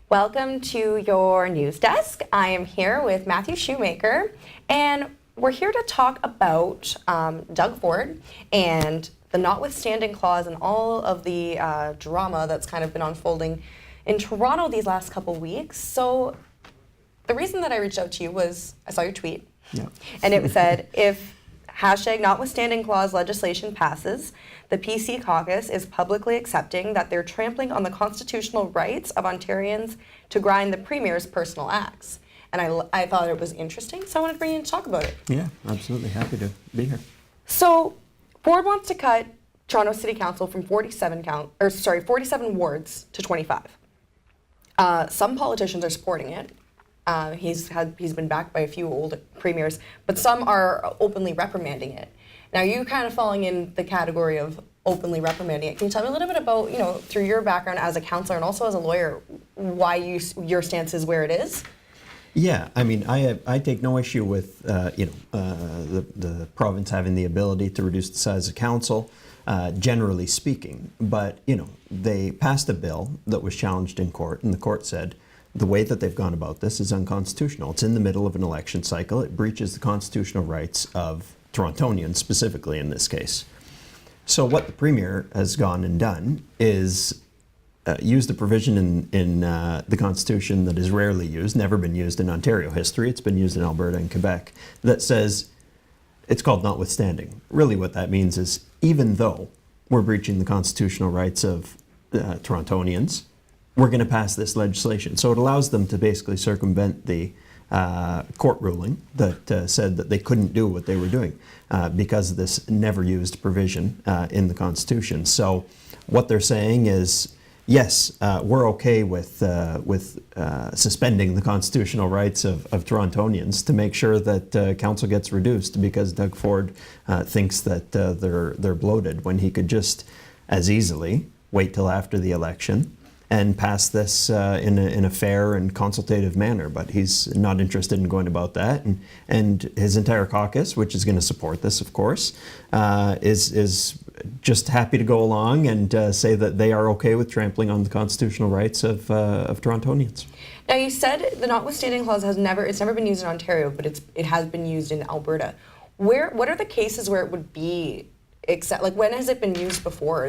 Welcome to your news desk. I am here with Matthew Shoemaker, and we're here to talk about Doug Ford and the Notwithstanding clause and all of the drama that's kind of been unfolding in Toronto these last couple weeks. So the reason that I reached out to you was I saw your tweet, and it said, if #Notwithstanding clause legislation passes, the PC caucus is publicly accepting that they're trampling on the constitutional rights of Ontarians to grind the Premier's personal acts. And I thought it was interesting, so I wanted to bring you in to talk about it. Yeah, absolutely. Happy to be here. So Ford wants to cut Toronto City Council from 47 wards to 25. Some politicians are supporting it. He's been backed by a few old premiers, but some are openly reprimanding it. Now, you're kind of falling in the category of openly reprimanding it. Can you tell me a little bit about, through your background as a counselor and also as a lawyer, why your stance is where it is? Yeah, I mean, I take no issue with the province having the ability to reduce the size of council, generally speaking. But they passed a bill that was challenged in court, and the court said the way that they've gone about this is unconstitutional. It's in the middle of an election cycle. It breaches the constitutional rights of Torontonians, specifically in this case. So what the Premier has gone and done is used a provision in the Constitution that is rarely used, never been used in Ontario history. It's been used in Alberta and Quebec, that says, it's called notwithstanding. Really what that means is, even though we're breaching the constitutional rights of Torontonians, we're going to pass this legislation. So it allows them to basically circumvent the court ruling that said that they couldn't do what they were doing because of this never used provision in the Constitution. So what they're saying is, yes, we're okay with suspending the constitutional rights of Torontonians to make sure that council gets reduced because Doug Ford thinks that they're bloated, when he could just as easily wait till after the election and pass this in a fair and consultative manner. But he's not interested in going about that. And his entire caucus, which is going to support this, of course, is just happy to go along and say that they are okay with trampling on the constitutional rights of Torontonians. Now, you said the Notwithstanding clause it's never been used in Ontario, but it has been used in Alberta. What are the cases where it would be when has it been used before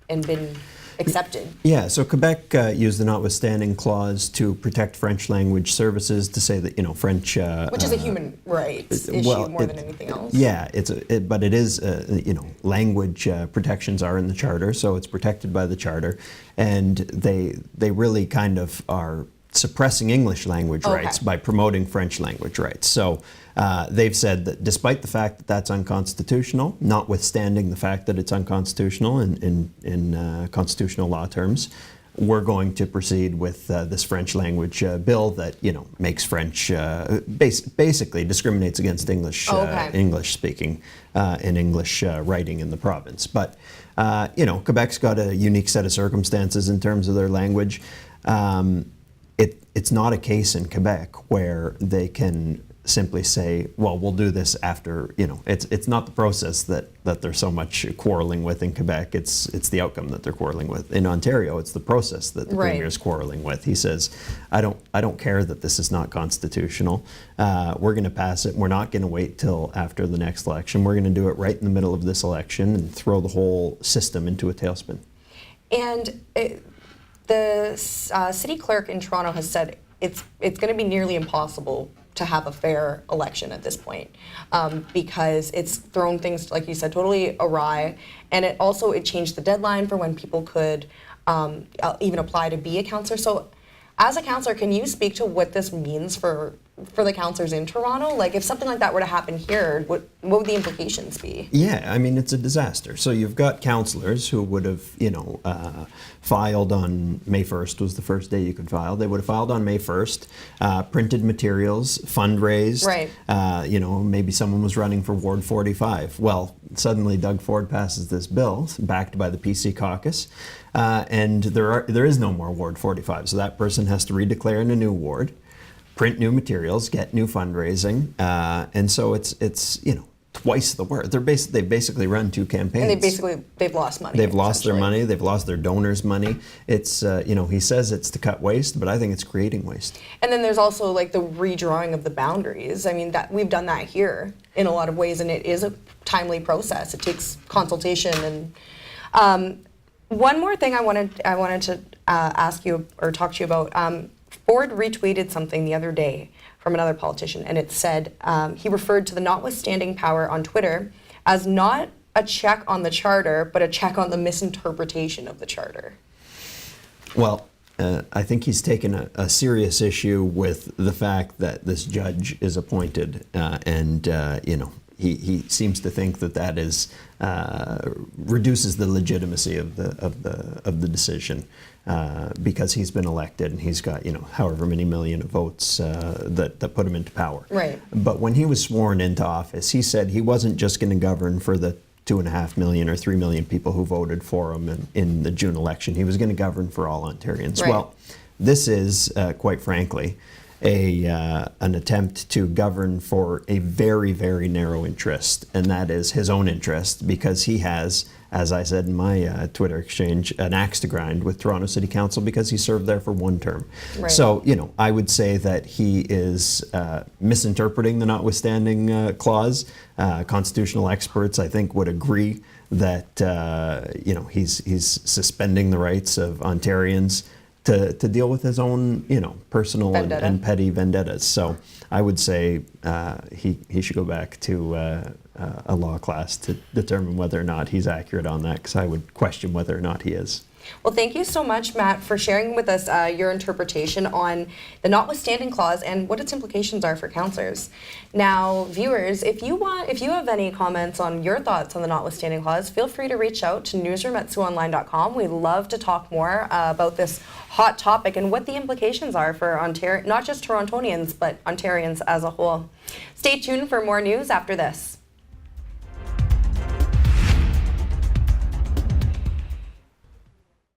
and been accepted? Yeah, so Quebec used the Notwithstanding clause to protect French language services, to say that French, which is a human rights issue more than anything else. Yeah, but it is language protections are in the charter, so it's protected by the charter, and they really kind of are suppressing English language rights by promoting French language rights. So they've said that despite the fact that that's unconstitutional, notwithstanding the fact that it's unconstitutional in constitutional law terms, we're going to proceed with this French language bill that makes French basically discriminates against English English speaking and English writing in the province. But Quebec's got a unique set of circumstances in terms of their language. It's not a case in Quebec where they can simply say, well, we'll do this after, it's not the process that they're so much quarreling with in Quebec. It's the outcome that they're quarreling with. In Ontario, it's the process that the Premier is quarreling with. He says, I don't care that this is not constitutional. We're going to pass it. We're not going to wait till after the next election. We're going to do it right in the middle of this election and throw the whole system into a tailspin. And the city clerk in Toronto has said it's going to be nearly impossible to have a fair election at this point because it's thrown things, like you said, totally awry. And it changed the deadline for when people could even apply to be a councillor. So as a councillor, can you speak to what this means for the councillors in Toronto? Like, if something like that were to happen here, what would the implications be? Yeah, I mean, it's a disaster. So you've got councillors who would have, filed on May 1st was the first day you could file. They would have filed on May 1st, printed materials, fundraised. Right. Maybe someone was running for Ward 45. Well, suddenly Doug Ford passes this bill, backed by the PC caucus, and there is no more Ward 45. So that person has to redeclare in a new ward, print new materials, get new fundraising, and so it's twice the worth. They basically run 2 campaigns. And they've lost money. They've lost their essentially. money. They've lost their donors' money. It's he says it's to cut waste, but I think it's creating waste. And then there's also like the redrawing of the boundaries. I mean, that we've done that here in a lot of ways, and it is a timely process. It takes consultation. And one more thing I wanted to ask you or talk to you about. Ford retweeted something the other day from another politician, and it said he referred to the notwithstanding power on Twitter as not a check on the charter, but a check on the misinterpretation of the charter. Well, I think he's taken a serious issue with the fact that this judge is appointed, and he seems to think that is reduces the legitimacy of the decision. Because he's been elected and he's got however many million of votes that put him into power. Right. But when he was sworn into office, he said he wasn't just going to govern for the 2.5 million or 3 million people who voted for him in the June election. He was going to govern for all Ontarians. Right. Well, this is quite frankly an attempt to govern for a very, very narrow interest, and that is his own interest, because he has, as I said in my Twitter exchange, an axe to grind with Toronto City Council because he served there for 1 term. Right. So, I would say that he is misinterpreting the notwithstanding clause. Constitutional experts, I think, would agree that he's suspending the rights of Ontarians to deal with his own, personal and petty vendettas. So I would say he should go back to a law class to determine whether or not he's accurate on that, because I would question whether or not he is. Well, thank you so much, Matt, for sharing with us your interpretation on the notwithstanding clause and what its implications are for councillors. Now, viewers, if you have any comments on your thoughts on the notwithstanding clause, feel free to reach out to newsroom@siouxonline.com. We'd love to talk more about this hot topic and what the implications are for Ontario, not just Torontonians, but Ontarians as a whole. Stay tuned for more news after this.